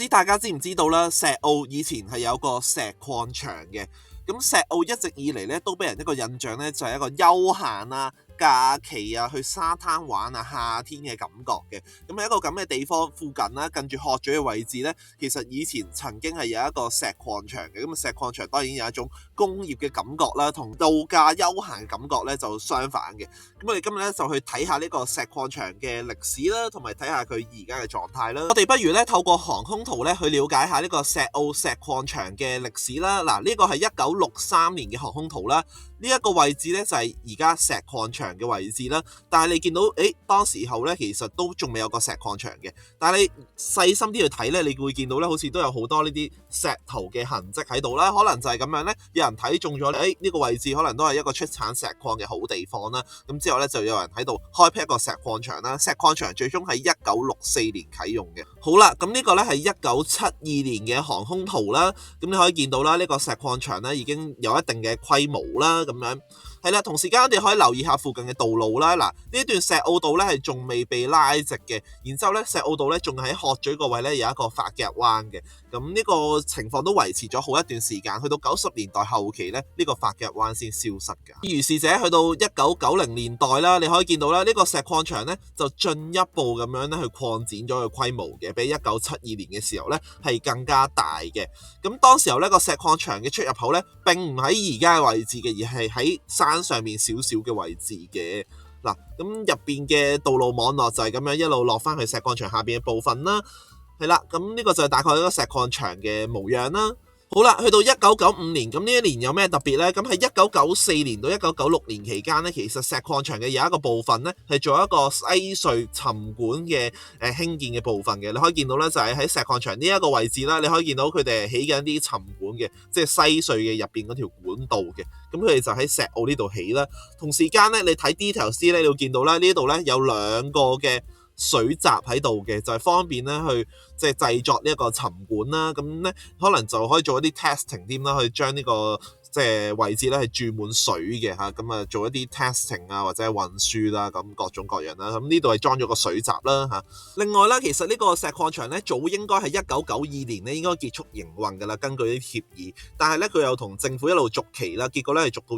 知大家知唔知道咧？石澳以前係有個石礦場嘅，咁石澳一直以嚟咧都俾人一個印象咧，就係一個休閒啊、假期啊、去沙灘玩啊、夏天嘅感覺嘅。咁喺一個咁嘅地方附近啦，近住鶴咀嘅位置咧，其實以前曾經係有一個石礦場嘅。咁石礦場當然有一種工業嘅感覺啦，同度假休閒嘅感覺咧就相反嘅。咁我哋今日咧就去睇下呢個石礦場嘅歷史啦，同埋睇下佢而家嘅狀態啦。我哋不如咧透過航空圖咧去了解下呢個石澳石礦場嘅歷史啦。嗱，呢個係1963年嘅航空圖啦。呢一個位置咧就係而家石礦場嘅位置啦。但係你見到，當時候咧其實都仲未有個石礦場嘅。但係你細心啲去睇咧，你會見到咧好似都有好多呢啲石頭嘅痕跡喺度啦。可能就係咁樣咧，有人睇中咗，呢個位置可能都係一個出產石礦嘅好地方啦。咁之後咧就有人喺度開闢一個石礦場啦。石礦場最終喺1964年啟用嘅。好啦，咁呢個咧係1972年嘅航空圖啦。咁你可以見到啦，呢個石礦場咧已經有一定嘅規模啦。咁樣係啦，同時間我哋可以留意下附近嘅道路啦。嗱，呢段石澳道咧係仲未被拉直嘅，然之後咧石澳道咧仲喺鶴咀個位咧有一個發夾彎嘅。咁呢個情況都維持咗好一段時間，去到90年代後期咧，呢個發夾彎先消失㗎。如是者去到1990年代啦，你可以見到啦，呢個石礦場咧就進一步咁樣咧去擴展咗佢規模嘅，比1972年嘅時候咧係更加大嘅。咁當時候呢個石礦場嘅出入口咧並唔喺而家嘅位置嘅，而係喺山上面少少嘅位置嘅。嗱，咁入邊嘅道路網絡就係咁樣一路落翻去石礦場下邊嘅部分啦。係啦，咁呢個就係大概一個石礦場嘅模樣啦。好啦，去到1995年，咁呢一年有咩特別呢？咁喺1994年到1996年期間呢，其實石礦場嘅有一個部分呢，係做一個西隧沉管嘅興建嘅部分嘅。你可以見到呢，就係喺石礦場呢一個位置啦，你可以見到佢哋係起緊啲沉管嘅，即係西隧嘅入邊嗰條管道嘅。咁佢哋就喺石澳呢度起啦。同時間呢，你睇 details 咧，你會見到咧呢度呢有兩個嘅水閘喺度嘅，就係方便咧去即係製作呢一個沉管啦。咁咧可能就可以做一啲 testing 添啦，去將呢個即係位置咧係注滿水嘅嚇，咁啊做一啲 testing 啊或者係運輸啦，咁各種各樣啦。咁呢度係裝咗個水閘啦嚇。另外咧，其實呢個石礦場咧早應該係1992年咧應該結束營運㗎啦，根據啲協議。但係咧佢又同政府一路續期啦，結果咧係續到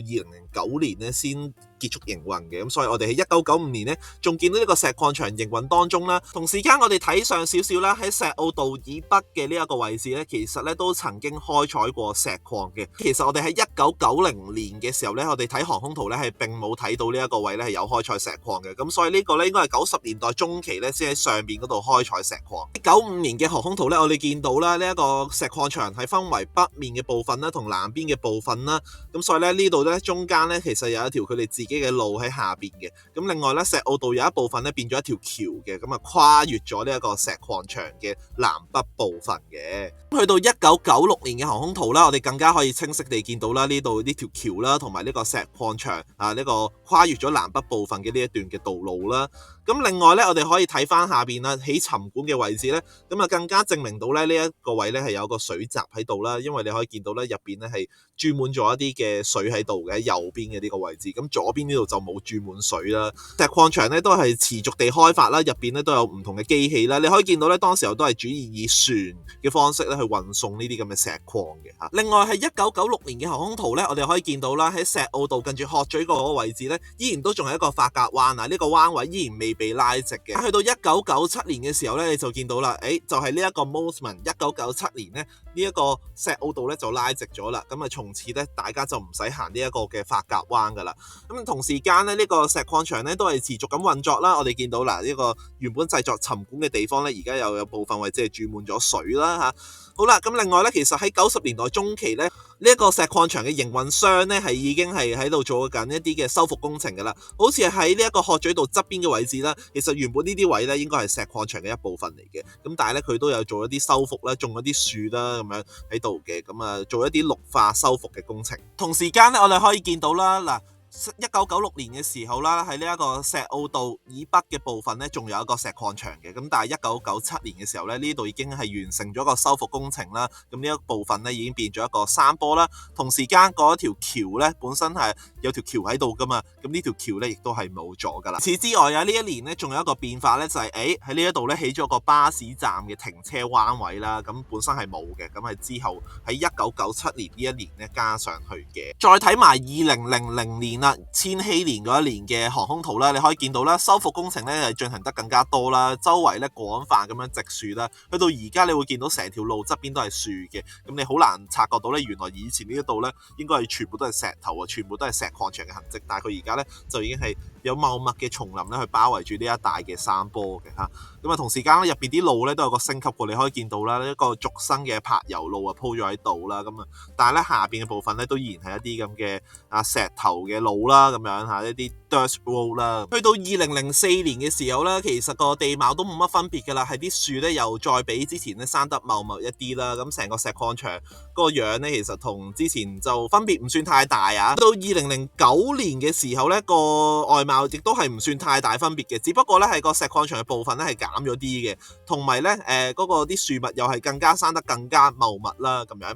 2009年咧先結束營運嘅。咁所以我哋喺1995年咧仲見到呢個石礦場營運當中啦。同時間我哋睇上少少啦，喺石澳道以北嘅呢一個位置咧，其實咧都曾經開採過石礦嘅。其實我哋喺1990年嘅時候咧，我哋睇航空圖咧係並冇睇到呢一個位咧係有開採石礦嘅。咁所以呢個咧應該係90年代中期咧先喺上邊嗰度開採石礦。95年嘅航空圖咧，我哋見到啦，呢一個石礦場係分為北面嘅部分啦，同南邊嘅部分啦。咁所以咧呢度咧中間咧其實有一條佢哋自己嘅路喺下邊嘅。咁另外咧石澳道有一部分咧變咗一條橋嘅，咁啊跨越咗呢一個石礦場嘅南北部分嘅。去到1996年嘅航空圖啦，我哋更加可以清晰地見到啦，呢度呢條橋啦，同埋呢個石礦場啊，呢個跨越咗南北部分嘅呢一段嘅道路啦。咁另外咧，我哋可以睇翻下邊啦，起沉管嘅位置咧，咁啊更加證明到咧呢一個位咧係有個水閘喺度啦，因為你可以見到咧入邊咧係注滿咗一啲嘅水喺度嘅，右邊嘅呢個位置，咁左邊呢度就冇注滿水啦。石礦場咧都係持續地開發啦，入邊咧都有唔同嘅機器啦，你可以見到咧當時候都係主要以船嘅方式咧去運送呢啲咁嘅石礦嘅嚇。另外係1996年嘅航空圖咧，我哋可以見到啦，喺石澳道近住鶴咀嗰個位置咧，依然都仲係一個發夾彎啊，呢個彎位依然未被拉直嘅。去到1997年嘅時候咧，你就見到啦，就係呢一個 Mosman 1997年咧，呢一個石澳道咧就拉直咗啦。咁啊，從此咧大家就唔使行呢一個嘅發夾彎噶啦。咁同時間咧，呢個石礦場咧都係持續咁運作啦。我哋見到嗱，呢個原本製作沉管嘅地方咧，而家又有部分位置係注滿咗水啦嚇。好啦，咁另外咧，其實喺90年代中期咧，呢一個石礦場嘅營運商咧係已經係喺度做緊一啲嘅修復工程噶啦，好似喺呢一個鶴咀道側邊嘅位置啦。其實原本呢啲位咧應該係石礦場嘅一部分嚟嘅，咁但係咧佢都有做一啲修復啦，種一啲樹啦咁樣喺度嘅，咁啊做一啲綠化修復嘅工程。同時間咧，我哋可以見到啦嗱。1996年嘅時候啦，喺呢一個石澳道以北嘅部分呢，仲有一個石礦場嘅。咁但係1997年嘅時候呢，呢度已經係完成咗個修復工程啦。咁呢一部分呢，已經變咗一個山坡啦。同時間嗰條橋呢，本身係有條橋喺度噶嘛。咁呢條橋呢，亦都係冇咗噶啦。此之外啊，呢一年呢，仲有一個變化呢，就係喺呢一度呢，起咗個巴士站嘅停車彎位啦。咁本身係冇嘅，咁係之後喺1997年呢一年呢，加上去嘅。再睇埋2000年啦，千禧年嗰一年嘅航空圖啦，你可以見到啦，修復工程咧係進行得更加多啦，周圍咧廣泛咁樣植樹啦，去到而家你會見到成條路側邊都係樹嘅，咁你好難察覺到咧，原來以前呢一度咧應該係全部都係石頭啊，全部都係石礦場嘅痕跡，但係佢而家咧就已經係有茂密嘅叢林咧去包圍住呢一帶嘅山坡嘅嚇，咁啊同時間咧入邊啲路咧都有個升級過，你可以見到啦，一個續生嘅柏油路啊鋪咗喺度啦，咁啊，但係咧下邊嘅部分咧都依然係一啲咁嘅石頭嘅路啦，咁樣嚇一啲 dirt road 啦。去到2004年嘅時候咧，其實個地貌都冇乜分別㗎啦，係啲樹咧又再比之前咧生得茂密一啲啦。咁成個石礦場嗰個樣咧，其實同之前就分別唔算太大啊。到2009年嘅時候咧，個外貌亦都係唔算太大分別嘅，只不過咧係個石礦場嘅部分咧係減咗啲嘅，同埋咧嗰個啲樹木又係更加生得更加茂密啦咁樣。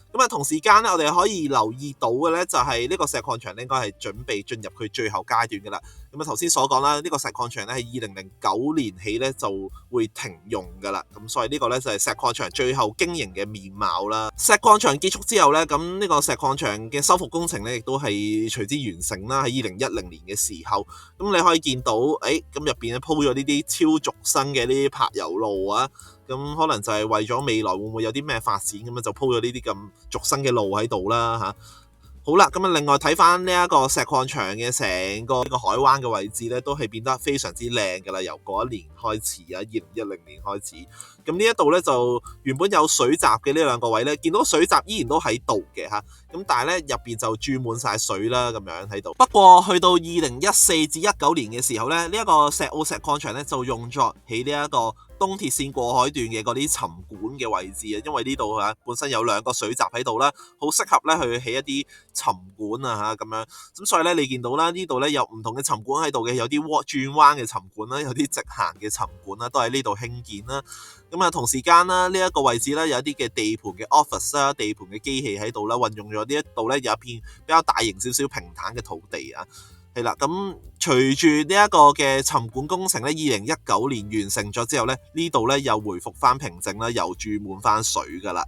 咁啊，同時間咧，我哋可以留意到嘅咧，就係呢個石礦場應該係準備進入佢最後階段嘅啦。咁啊，頭先所講啦，呢個石礦場咧係2009年起咧就會停用嘅啦。咁所以呢個咧就係石礦場最後經營嘅面貌啦。石礦場結束之後咧，咁呢個石礦場嘅修復工程咧亦都係隨之完成啦。喺2010年嘅時候，咁你可以見到，咁入邊咧鋪咗呢啲超續生嘅呢啲柏油路啊。咁可能就係為咗未來會唔會有啲咩發展咁樣就鋪咗呢啲咁續生嘅路喺度啦嚇。好啦，咁啊另外睇翻呢一個石礦場嘅成個呢個海灣嘅位置咧，都係變得非常之靚㗎啦。由嗰一年開始啊，2010年開始，咁呢一度咧就原本有水閘嘅呢兩個位咧，見到水閘依然都喺度嘅嚇。咁但係咧入邊就注滿晒水啦，咁樣喺度。不過去到2014至19年嘅時候咧，呢一個石澳石礦場咧就用作起呢一個東鐵線過海段嘅嗰啲沉管嘅位置啊，因為呢度本身有兩個水閘喺度啦，好適合咧去起一啲沉管啊咁樣，咁所以咧你見到啦，呢度咧有唔同嘅沉管喺度嘅，有啲轉彎嘅沉管啦，有啲直行嘅沉管啦，都喺呢度興建啦。咁啊同時間啦，呢一個位置咧有一啲嘅地盤嘅 office 啦，地盤嘅機器喺度啦，運用咗呢一度咧有一片比較大型少少平坦嘅土地啊。係啦，咁隨住呢一個嘅沉管工程咧，2019年完成咗之後咧，呢度咧又回復翻平靜啦，又注滿翻水㗎啦。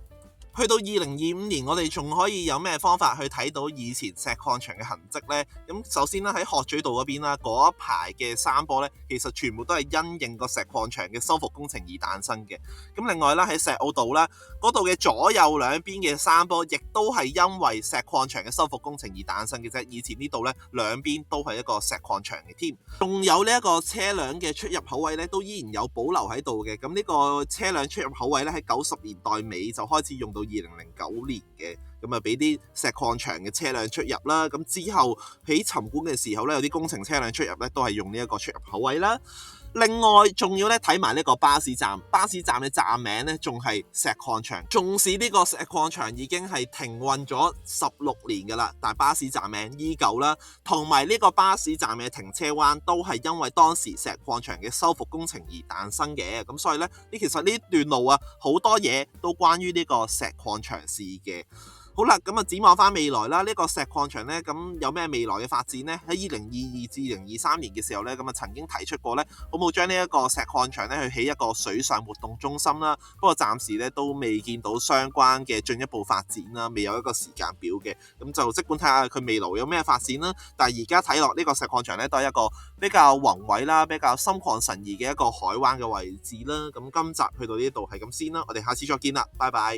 去到2025年，我哋仲可以有咩方法去睇到以前石礦場嘅痕跡呢？咁首先咧喺鶴咀道嗰邊啦，嗰一排嘅山坡咧，其實全部都係因應個石礦場嘅修復工程而誕生嘅。咁另外啦喺石澳道啦，嗰度嘅左右兩邊嘅山坡，亦都係因為石礦場嘅修復工程而誕生嘅啫。以前呢度咧兩邊都係一個石礦場嘅添，仲有呢一個車輛嘅出入口位咧，都依然有保留喺度嘅。咁呢個車輛出入口位咧喺90年代尾就開始用到2009年嘅，咁啊俾啲石礦場嘅車輛出入啦。咁之後喺沉管嘅時候咧，有啲工程車輛出入咧都係用呢一個出入口位啦。另外仲要咧睇埋呢個巴士站，巴士站嘅站名咧仲係石礦場。縱使呢個石礦場已經係停運咗16年噶啦，但巴士站名依舊啦，同埋呢個巴士站嘅停車灣都係因為當時石礦場嘅修復工程而誕生嘅。咁所以咧，其實呢段路啊，好多嘢都關於呢個石礦場事嘅。好啦，咁啊展望翻未來啦，呢個石礦場呢，咁有咩未來嘅發展呢？喺2022至2023年嘅時候呢，咁啊曾經提出過呢，好冇將呢一個石礦場呢去起一個水上活動中心啦。不過暫時呢都未見到相關嘅進一步發展啦，未有一個時間表嘅。咁就即管睇下佢未來有咩發展啦。但係而家睇落呢個石礦場呢，都係一個比較宏偉啦、比較心曠神怡嘅一個海灣嘅位置啦。咁今集去到呢度係咁先啦，我哋下次再見啦，拜拜。